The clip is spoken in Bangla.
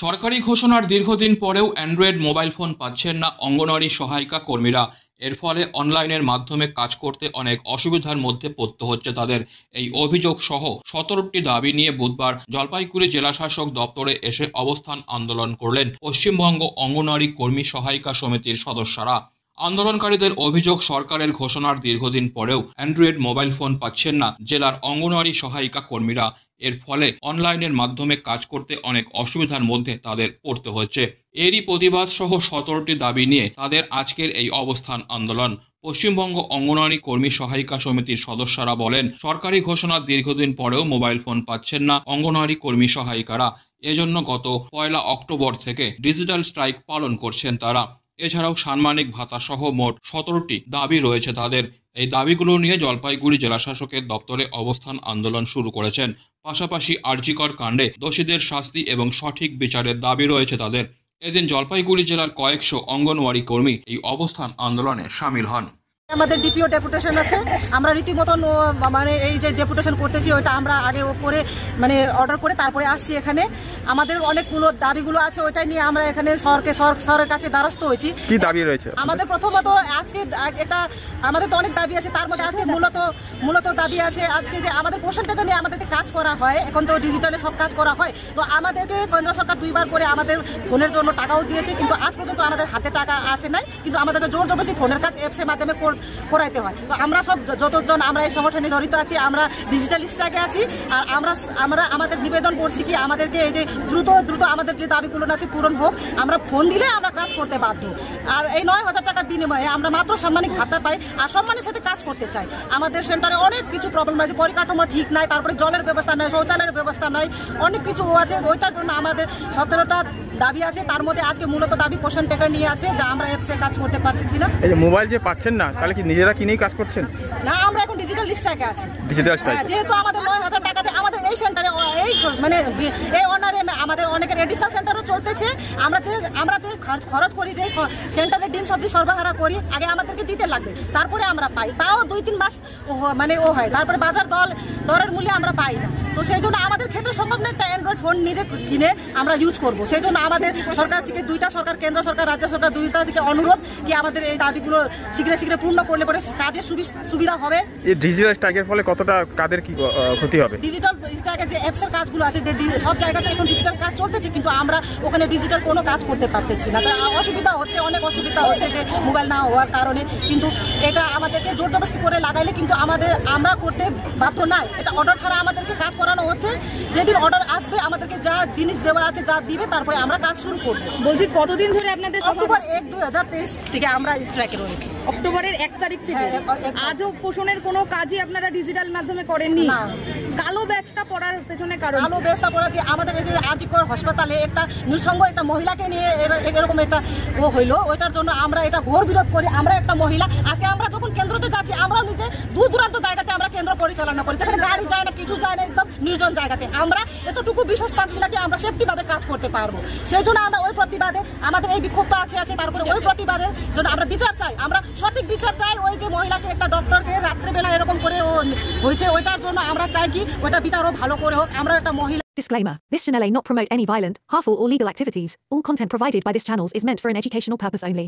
সরকারি ঘোষণার দীর্ঘদিন পরেও অ্যান্ড্রয়েড মোবাইল ফোন পাচ্ছেন না অঙ্গনওয়াড়ি সহায়িকা কর্মীরা। এর ফলে অনলাইনের মাধ্যমে কাজ করতে অনেক অসুবিধার মধ্যে পড়তে হচ্ছে তাদের। এই অভিযোগ সহ 17টি দাবি নিয়ে বুধবার জলপাইগুড়ি জেলাশাসক দপ্তরে এসে অবস্থান আন্দোলন করলেন পশ্চিমবঙ্গ অঙ্গনওয়াড়ি কর্মী সহায়িকা সমিতির সদস্যরা। আন্দোলনকারীদের অভিযোগ, সরকারের ঘোষণার দীর্ঘদিন পরেও অ্যান্ড্রয়েড মোবাইল ফোন পাচ্ছেন না জেলার অঙ্গনওয়াড়ি সহায়িকা কর্মীরা। এর ফলে অনলাইনের মাধ্যমে কাজ করতে অনেক অসুবিধার মধ্যে তাদের পড়তে হচ্ছে। এরই প্রতিবাদ সহ 17টি দাবি নিয়ে তাদের আজকের এই অবস্থান আন্দোলন। পশ্চিমবঙ্গ অঙ্গনওয়াড়ি কর্মী সহায়িকা সমিতির সদস্যরা বলেন, সরকারি ঘোষণার দীর্ঘদিন পরেও মোবাইল ফোন পাচ্ছেন না অঙ্গনওয়াড়ি কর্মী সহায়িকারা। এজন্য গত 1 অক্টোবর থেকে ডিজিটাল স্ট্রাইক পালন করছেন তারা। এছাড়াও সাম্মানিক ভাতা সহ মোট 17টি দাবি রয়েছে তাদের। এই দাবিগুলো নিয়ে জলপাইগুড়ি জেলাশাসকের দপ্তরে অবস্থান আন্দোলন শুরু করেছেন। পাশাপাশি আরজিকর কাণ্ডে দোষীদের শাস্তি এবং সঠিক বিচারের দাবি রয়েছে তাদের। এদিন জলপাইগুড়ি জেলার কয়েকশো অঙ্গনওয়াড়ি কর্মী এই অবস্থান আন্দোলনে সামিল হন। আমাদের ডিপিও ডেপুটেশন আছে, আমরা রীতিমতন মানে এই যে ডেপুটেশন করতেছি ওইটা আমরা আগে করে মানে অর্ডার করে তারপরে আসছি এখানে। আমাদের অনেকগুলো দাবিগুলো আছে, ওইটাই নিয়ে আমরা এখানে সরকারের কাছে দ্বারস্থ হয়েছি। কি দাবি রয়েছে আমাদের? প্রথমত আজকে এটা আমাদের তো অনেক দাবি আছে, তার মধ্যে আজকে মূলত দাবি আছে আজকে যে আমাদের পোষণ টাকা নিয়ে আমাদেরকে কাজ করা হয়। এখন তো ডিজিটালে সব কাজ করা হয়, তো আমাদেরকে কেন্দ্র সরকার 2বার করে আমাদের ফোনের জন্য টাকাও দিয়েছে, কিন্তু আজ পর্যন্ত আমাদের হাতে টাকা আসে নাই। কিন্তু আমাদেরকে জোর জবরদস্তি ফোনের কাজ অ্যাপসের মাধ্যমে করাইতে হয়। তো আমরা সব যতজন আমরা এই সংগঠনে জড়িত আছি, আমরা ডিজিটাল স্ট্রাইকে আছি। আর আমরা আমাদের নিবেদন করছি কি আমাদেরকে এই যে দ্রুত আমাদের যে দাবিগুলো আছে পূরণ হোক। আমরা ফোন দিলে আমরা কাজ করতে বাধ্য। আর এই 9,000 টাকার বিনিময়ে আমরা মাত্র সাম্মানিক ভাতা পাই আর সম্মানের সাথে কাজ করতে চাই। আমাদের সেন্টারে অনেক কিছু প্রবলেম আছে, পরিকাঠামো ঠিক নাই, তারপরে জলের ব্যবস্থা নাই, শৌচালয়ের ব্যবস্থা নাই, অনেক কিছু আছে। ওইটার জন্য আমাদের 17টা দাবি আছে। তার মধ্যে আজকে মূলত দাবি পোষণ টাকা নিয়ে আছে, যা আমরা অ্যাপসে কাজ করতে পারতেছি না। এই যে মোবাইল যে পাচ্ছেন না, তাহলে কি নিজেরা কিনেই কাজ করছেন? না, আমরা এখন ডিজিটাল স্ট্রাইকে আছি। ডিজিটাল স্ট্রাইক যেহেতু আমাদের 9,000 টাকাতে আমাদের এই সেন্টারে এই মানে এই অনারে আমাদের অনেকের এডিশনাল সেন্টারও চলতেছে। আমরা যে খরচ করি, যে সেন্টারে ডিম সবজি সরবরাহ করি, আগে আমাদেরকে দিতে লাগবে, তারপরে আমরা পাই। তাও 2-3 মাস মানে হয়, তারপরে বাজার দরের মূল্যে আমরা পাই না। তো সেই জন্য আমাদের ক্ষেত্রে সম্ভব না একটা অ্যান্ড্রয়েড ফোন নিজে কিনে আমরা ইউজ করবো। সেই জন্য আমাদের সরকার থেকে 2টা সরকার, কেন্দ্র সরকার, রাজ্য সরকার 2টা থেকে অনুরোধ কি আমাদের এই দাবিগুলো শীঘ্র পূর্ণ করলে পরে কাজের সুবিধা হবে। এই ডিজিটাল স্ট্রাইকের ফলে কতটা কাদের কি ক্ষতি হবে? ডিজিটাল স্ট্রাইকের যে অ্যাপসের কাজগুলো আছে, যে সব জায়গাতে এখন ডিজিটাল কাজ চলতেছে, কিন্তু আমরা ওখানে ডিজিটাল কোনো কাজ করতে পারতেছি না। অসুবিধা হচ্ছে, অনেক অসুবিধা হচ্ছে যে মোবাইল না হওয়ার কারণে। কিন্তু এটা আমাদেরকে জোর জবরদস্তি করে লাগাইলে কিন্তু আমরা করতে বাধ্য নাই। এটা অর্ডার ছাড়া আমাদেরকে কাজ করানো হচ্ছে। যেদিন অর্ডার আসবে আমাদেরকে যা জিনিস দেওয়া আছে, যা দিবে, তারপরে আমরা কাজ শুরু করব। বলছি, কতদিন ধরে আপনাদের? অক্টোবর 1, 2023 থেকে আমরা স্ট্রাইকে রয়েছি। অক্টোবরের 1 তারিখ থেকে আজও পোষণের কোনো কাজই আপনারা ডিজিটাল মাধ্যমে করেননি? না। কালো ব্যাচটা পড়ার পেছনে কারণ? কালো ব্যাচটা পড়া যে আমাদের এই যে আরজিকর হাসপাতালে একটা নিঃসঙ্গ একটা মহিলাকে নিয়ে এরকম একটা হইলো, ওইটার জন্য আমরা এটা ঘোর বিরোধ করি। আমরা একটা মহিলা, আজকে আমরা যখন কেন্দ্রতে যাচ্ছি, আমরাও নিজে দূর দূরান্ত জায়গাতে আমরা কেন্দ্র পরিচালনা করি, যেখানে গাড়ি যায় না, কিছু যায় না, একদম নির্জন জায়গাতে আমরা এতটুকু বিশ্বাস পাচ্ছি না যে আমরা সেফটিভাবে কাজ করতে পারবো। সেই জন্য আমরা ওই প্রতিবাদে আমাদের এই বিক্ষোভ আছে। তারপরে ওই প্রতিবাদের জন্য আমরা বিচার চাই, আমরা সঠিক বিচার চাই। ওই যে মহিলাকে, একটা ডক্টরকে রাত্রেবেলা এরকম করে হয়েছে, ওইটার জন্য আমরা চাই কি ওইটা বিচারও ভালো করে হোক। আমরা একটা মহিলা। Disclaimer. This channel may not promote any violent, harmful or legal activities. All content provided by this channel is meant for an educational purpose only.